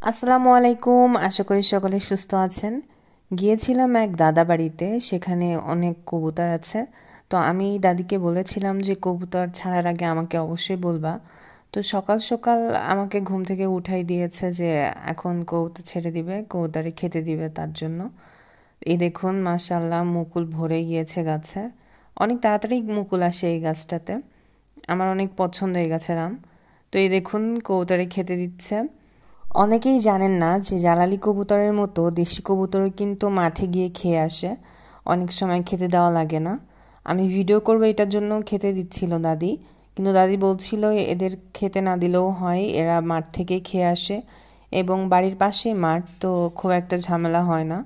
আসসালামু আলাইকুম। আশা করি সকলে সুস্থ আছেন। গিয়েছিলাম এক দাদা বাড়িতে, সেখানে অনেক কবুতর আছে। তো আমি দাদিকে বলেছিলাম যে কবুতর ছাড়ার আগে আমাকে অবশ্যই বলবা। তো সকাল সকাল আমাকে ঘুম থেকে উঠাই দিয়েছে যে এখন কবুতর ছেড়ে দিবে, কবুতরে খেতে দিবে তার জন্য। এই দেখুন মাশাআল্লাহ মুকুল ভরে গিয়েছে গাছে। অনেক তাড়াতাড়ি মুকুল আসে এই গাছটাতে। আমার অনেক পছন্দ এই গাছের আম। তো এই দেখুন কবুতরে খেতে দিচ্ছে। অনেকেই জানেন না যে জালালি কবুতরের মতো দেশি কবুতরও কিন্তু মাঠে গিয়ে খেয়ে আসে। অনেক সময় খেতে দেওয়া লাগে না। আমি ভিডিও করবো এটার জন্য খেতে দিচ্ছিল দাদি, কিন্তু দাদি বলছিল এদের খেতে না দিলেও হয়, এরা মাঠ থেকেই খেয়ে আসে এবং বাড়ির পাশেই মাঠ, তো খুব একটা ঝামেলা হয় না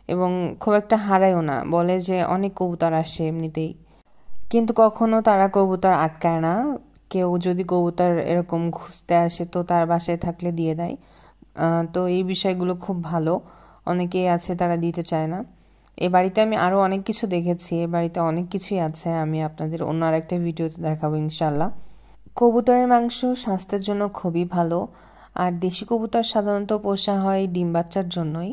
এবং খুব একটা হারায়ও না। বলে যে অনেক কবুতর আসে এমনিতেই, কিন্তু কখনো তারা কবুতর আটকায় না। কেউ যদি কবুতর এরকম খুঁজতে আসে তো তার বাসায় থাকলে দিয়ে দেয়। তো এই বিষয়গুলো খুব ভালো। অনেকেই আছে তারা দিতে চায় না। এ বাড়িতে আমি আরও অনেক কিছু দেখেছি, এ বাড়িতে অনেক কিছুই আছে, আমি আপনাদের অন্য আরেকটা ভিডিওতে দেখাবো ইনশাল্লাহ। কবুতরের মাংস স্বাস্থ্যের জন্য খুবই ভালো। আর দেশি কবুতর সাধারণত পোষা হয় ডিম বাচ্চার জন্যই।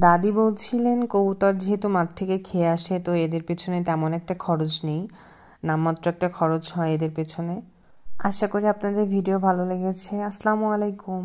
দাদি বলছিলেন কবুতর যেহেতু মাঠ থেকে খেয়ে আসে তো এদের পেছনে তেমন একটা খরচ নেই, নামমাত্র একটা খরচ হয় এদের পেছনে। আশা করি আপনাদের ভিডিও ভালো লেগেছে। আসসালামু আলাইকুম।